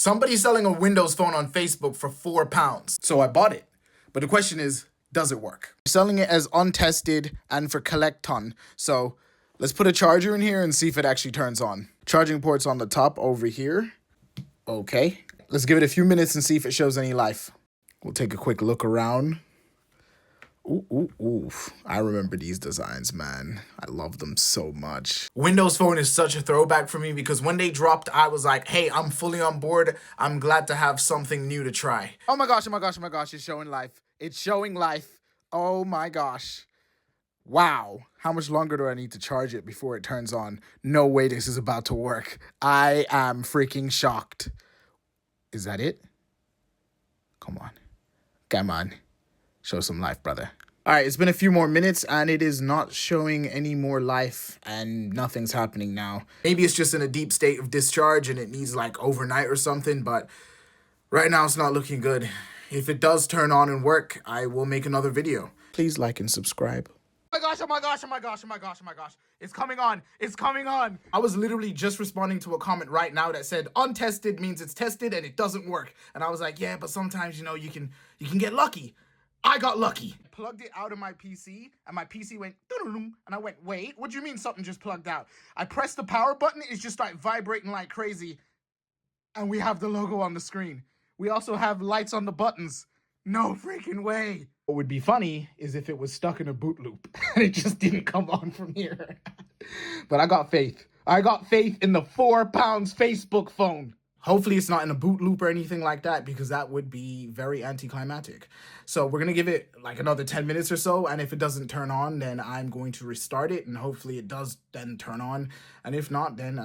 Somebody's selling a Windows phone on Facebook for £4. So I bought it. But the question is, does it work? Selling it as untested and for collect ton. So let's put a charger in here and see if it actually turns on. Charging port's on the top over here. Okay. Let's give it a few minutes and see if it shows any life. We'll take a quick look around. Ooh, ooh, ooh. I remember these designs, man. I love them so much. Windows Phone is such a throwback for me because when they dropped, I was like, hey, I'm fully on board. I'm glad to have something new to try. Oh my gosh, oh my gosh, oh my gosh. It's showing life. It's showing life. Oh my gosh. Wow. How much longer do I need to charge it before it turns on? No way this is about to work. I am freaking shocked. Is that it? Come on. Come on. Show some life, brother. All right, it's been a few more minutes and it is not showing any more life and nothing's happening now. Maybe it's just in a deep state of discharge and it needs like overnight or something, but right now it's not looking good. If it does turn on and work, I will make another video. Please like and subscribe. Oh my gosh, oh my gosh, oh my gosh, oh my gosh, oh my gosh. It's coming on, it's coming on. I was literally just responding to a comment right now that said untested means it's tested and it doesn't work. And I was like, yeah, but sometimes, you know, you can get lucky. I got lucky. Plugged it out of my PC and my PC went and I went, wait, what do you mean something just plugged out? I pressed the power button, it just started vibrating like crazy. And we have the logo on the screen. We also have lights on the buttons. No freaking way. What would be funny is if it was stuck in a boot loop and it just didn't come on from here. But I got faith. I got faith in the £4 Facebook phone. Hopefully it's not in a boot loop or anything like that because that would be very anticlimactic. So we're going to give it like another 10 minutes or so. And if it doesn't turn on, then I'm going to restart it. And hopefully it does then turn on. And if not, then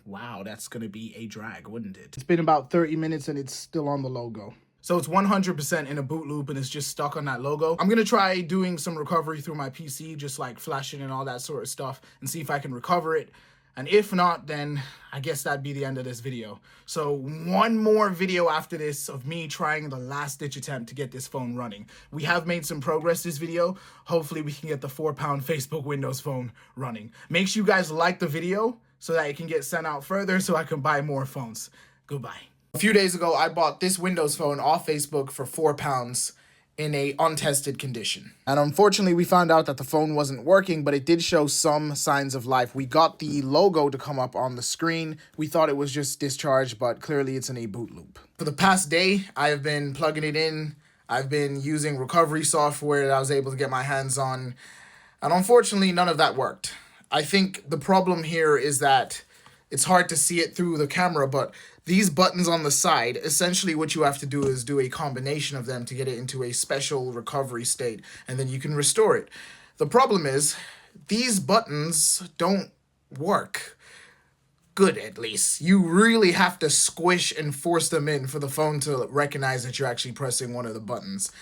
wow, that's going to be a drag, wouldn't it? It's been about 30 minutes and it's still on the logo. So it's 100% in a boot loop and it's just stuck on that logo. I'm going to try doing some recovery through my PC, just like flashing and all that sort of stuff and see if I can recover it. And if not, then I guess that'd be the end of this video. So one more video after this of me trying the last ditch attempt to get this phone running. We have made some progress this video. Hopefully we can get the £4 Facebook Windows phone running. Make sure you guys like the video so that it can get sent out further so I can buy more phones. Goodbye. A few days ago, I bought this Windows phone off Facebook for £4 in a untested condition. And unfortunately, we found out that the phone wasn't working, but it did show some signs of life. We got the logo to come up on the screen. We thought it was just discharged, but clearly it's in a boot loop. For the past day, I have been plugging it in. I've been using recovery software that I was able to get my hands on. And unfortunately, none of that worked. I think the problem here is that it's hard to see it through the camera, but these buttons on the side, essentially what you have to do is do a combination of them to get it into a special recovery state, and then you can restore it. The problem is, these buttons don't work. Good, at least. You really have to squish and force them in for the phone to recognize that you're actually pressing one of the buttons.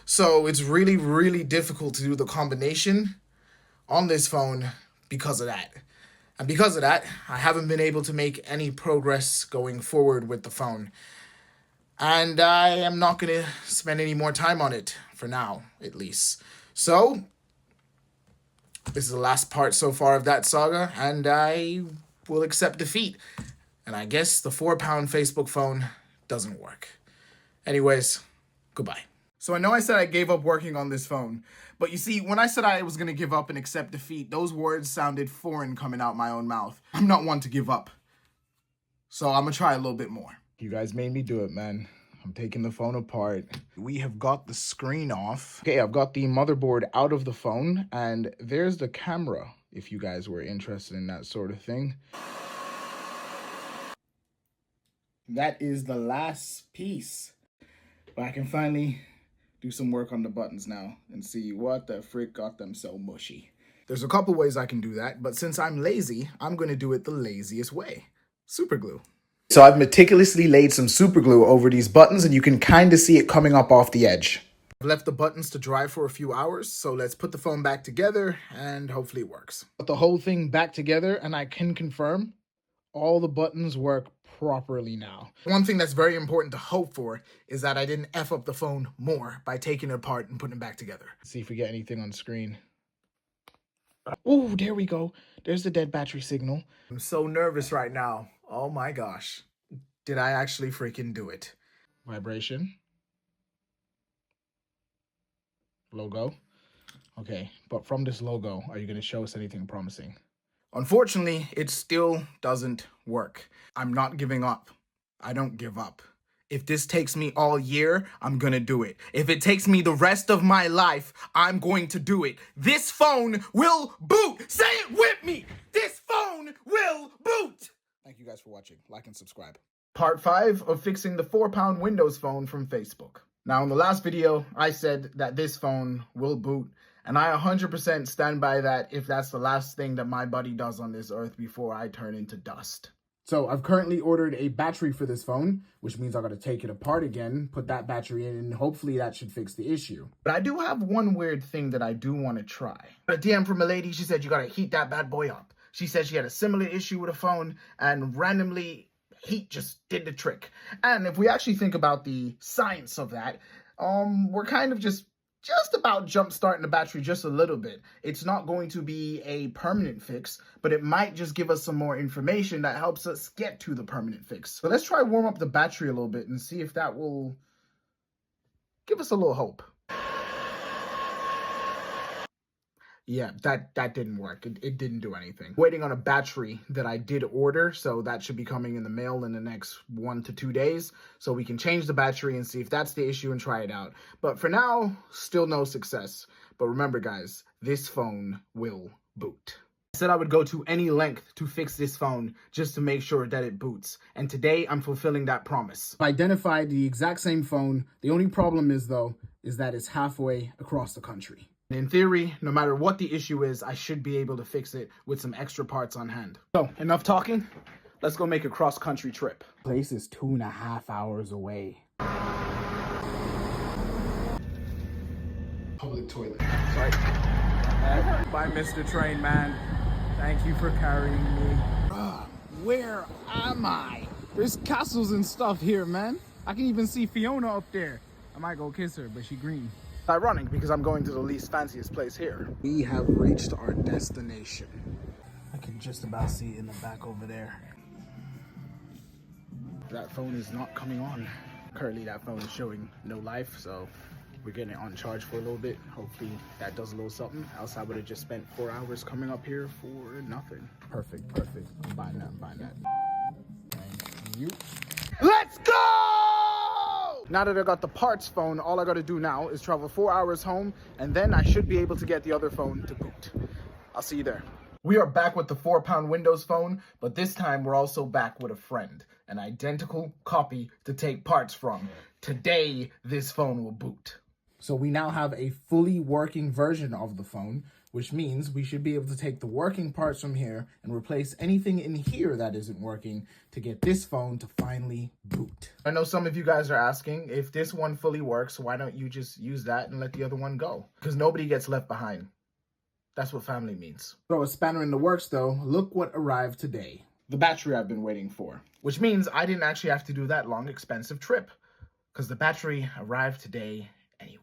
So it's really, really difficult to do the combination on this phone because of that. And because of that, I haven't been able to make any progress going forward with the phone. And I am not going to spend any more time on it, for now, at least. So, this is the last part so far of that saga, and I will accept defeat. And I guess the £4 Facebook phone doesn't work. Anyways, goodbye. So I know I said I gave up working on this phone, but you see, when I said I was going to give up and accept defeat, those words sounded foreign coming out my own mouth. I'm not one to give up. So I'm going to try a little bit more. You guys made me do it, man. I'm taking the phone apart. We have got the screen off. Okay, I've got the motherboard out of the phone, and there's the camera, if you guys were interested in that sort of thing. That is the last piece. But I can finally do some work on the buttons now and see what the frick got them so mushy. There's a couple ways I can do that, but since I'm lazy, I'm going to do it the laziest way. Super glue. So I've meticulously laid some super glue over these buttons and you can kind of see it coming up off the edge. I've left the buttons to dry for a few hours, so let's put the phone back together and hopefully it works. Put the whole thing back together and I can confirm all the buttons work properly now. One thing that's very important to hope for is that I didn't F up the phone more by taking it apart and putting it back together. Let's see if we get anything on screen. Oh, there we go. There's the dead battery signal. I'm so nervous right now. Oh my gosh. Did I actually freaking do it? Vibration. Logo. Okay, but from this logo, are you going to show us anything promising? Unfortunately, it still doesn't work. I'm not giving up. I don't give up. If this takes me all year, I'm gonna do it. If it takes me the rest of my life, I'm going to do it. This phone will boot. Say it with me. This phone will boot. Thank you guys for watching. Like and subscribe. Part 5 of fixing the £4 Windows phone from Facebook. Now, in the last video, I said that this phone will boot, and I 100% stand by that if that's the last thing that my buddy does on this earth before I turn into dust. So I've currently ordered a battery for this phone, which means I got to take it apart again, put that battery in, and hopefully that should fix the issue. But I do have one weird thing that I do want to try. A DM from a lady, she said you got to heat that bad boy up. She said she had a similar issue with a phone, and randomly heat just did the trick. And if we actually think about the science of that, we're kind of just about jump-starting the battery just a little bit. It's not going to be a permanent fix, but it might just give us some more information that helps us get to the permanent fix. So let's try warm up the battery a little bit and see if that will give us a little hope. Yeah, that didn't work. It didn't do anything. Waiting on a battery that I did order, so that should be coming in the mail in the next 1 to 2 days, so we can change the battery and see if that's the issue and try it out. But for now, still no success. But remember, guys, this phone will boot. I said I would go to any length to fix this phone just to make sure that it boots. And today, I'm fulfilling that promise. I identified the exact same phone. The only problem is, though, is that it's halfway across the country. In theory, no matter what the issue is, I should be able to fix it with some extra parts on hand. So, enough talking. Let's go make a cross-country trip. Place is 2.5 hours away. Public toilet. Sorry. Bye, Mr. Train Man. Thank you for carrying me. Where am I? There's castles and stuff here, man. I can even see Fiona up there. I might go kiss her, but she green. It's ironic because I'm going to the least fanciest place here. We have reached our destination. I can just about see it in the back over there. That phone is not coming on. Currently that phone is showing no life, so we're getting it on charge for a little bit. Hopefully that does a little something. Else I would have just spent 4 hours coming up here for nothing. Perfect. I'm buying that. Thank you. Let's go! Now that I got the parts phone, all I got to do now is travel 4 hours home, and then I should be able to get the other phone to boot. I'll see you there. We are back with the £4 Windows phone, but this time we're also back with a friend. An identical copy to take parts from. Today, this phone will boot. So we now have a fully working version of the phone, which means we should be able to take the working parts from here and replace anything in here that isn't working to get this phone to finally boot. I know some of you guys are asking, if this one fully works, why don't you just use that and let the other one go? Because nobody gets left behind. That's what family means. Throw a spanner in the works though, look what arrived today. The battery I've been waiting for. Which means I didn't actually have to do that long, expensive trip. Because the battery arrived today anyways.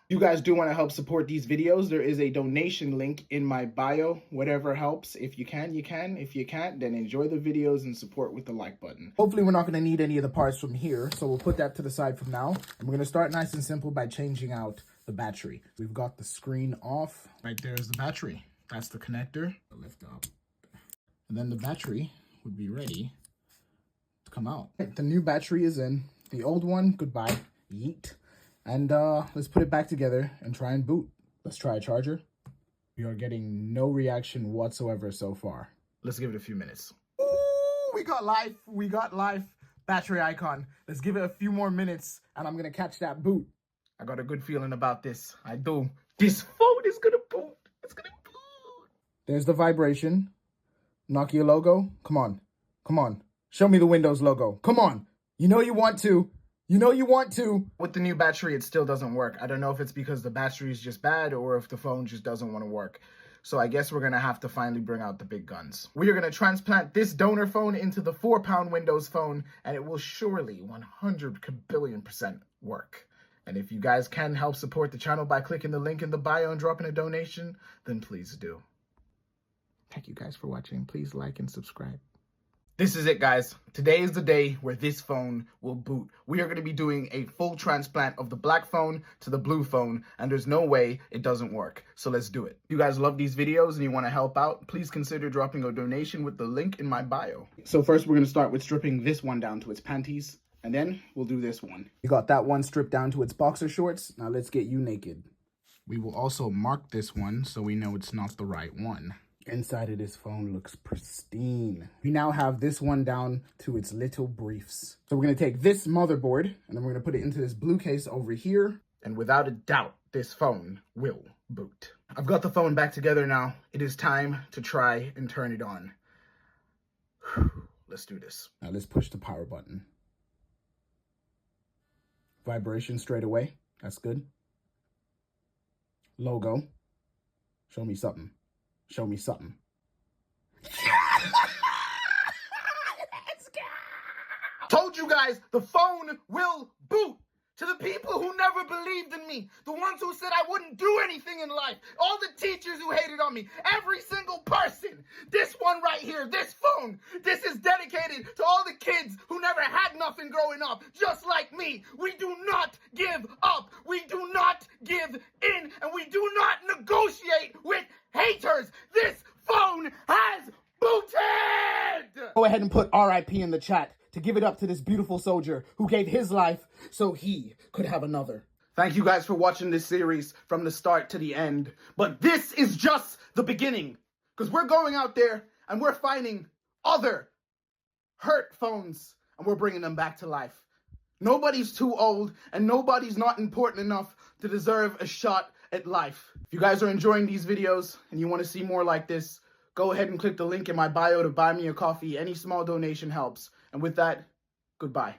You guys do want to help support these videos. There is a donation link in my bio. Whatever helps. If you can, you can. If you can't, then enjoy the videos and support with the like button. Hopefully we're not going to need any of the parts from here, so we'll put that to the side from now. And we're going to start nice and simple by changing out the battery. We've got the screen off. Right there is the battery. That's the connector. Lift up. And then the battery would be ready to come out. The new battery is in. The old one, goodbye. Yeet. And let's put it back together and try and boot. Let's try a charger. We are getting no reaction whatsoever so far. Let's give it a few minutes. Ooh, we got life. Battery icon. Let's give it a few more minutes and I'm gonna catch that boot. I got a good feeling about this. I do. This phone is gonna boot. It's gonna boot. There's the vibration. Nokia logo. Come on. Show me the Windows logo. Come on. You know you want to. With the new battery, it still doesn't work. I don't know if it's because the battery is just bad or if the phone just doesn't want to work. So I guess we're going to have to finally bring out the big guns. We are going to transplant this donor phone into the £4 Windows phone, and it will surely 100 billion% work. And if you guys can help support the channel by clicking the link in the bio and dropping a donation, then please do. Thank you guys for watching. Please like and subscribe. This is it, guys. Today is the day where this phone will boot. We are going to be doing a full transplant of the black phone to the blue phone, and there's no way it doesn't work. So let's do it. If you guys love these videos and you want to help out, please consider dropping a donation with the link in my bio. So first we're going to start with stripping this one down to its panties, and then we'll do this one. We got that one stripped down to its boxer shorts. Now let's get you naked. We will also mark this one so we know it's not the right one. Inside of this phone looks pristine. We now have this one down to its little briefs. So we're gonna take this motherboard and then we're gonna put it into this blue case over here. And without a doubt, this phone will boot. I've got the phone back together now. It is time to try and turn it on. Let's do this. Now let's push the power button. Vibration straight away. That's good. Logo. Show me something. Show me something. Let's go! Told you guys, the phone will boot. To the people who never believed in me, the ones who said I wouldn't do anything in life, all the teachers who hated on me, every single person. This one right here, this phone, this is dedicated to all the kids who never had nothing growing up, just like me. We do not give up. We do not give in, and we do not negotiate with haters. This phone has booted! Go ahead and put RIP in the chat to give it up to this beautiful soldier who gave his life so he could have another. Thank you guys for watching this series from the start to the end. But this is just the beginning, because we're going out there and we're finding other hurt phones and we're bringing them back to life. Nobody's too old and nobody's not important enough to deserve a shot at life. If you guys are enjoying these videos and you want to see more like this, go ahead and click the link in my bio to buy me a coffee. Any small donation helps. And with that, goodbye.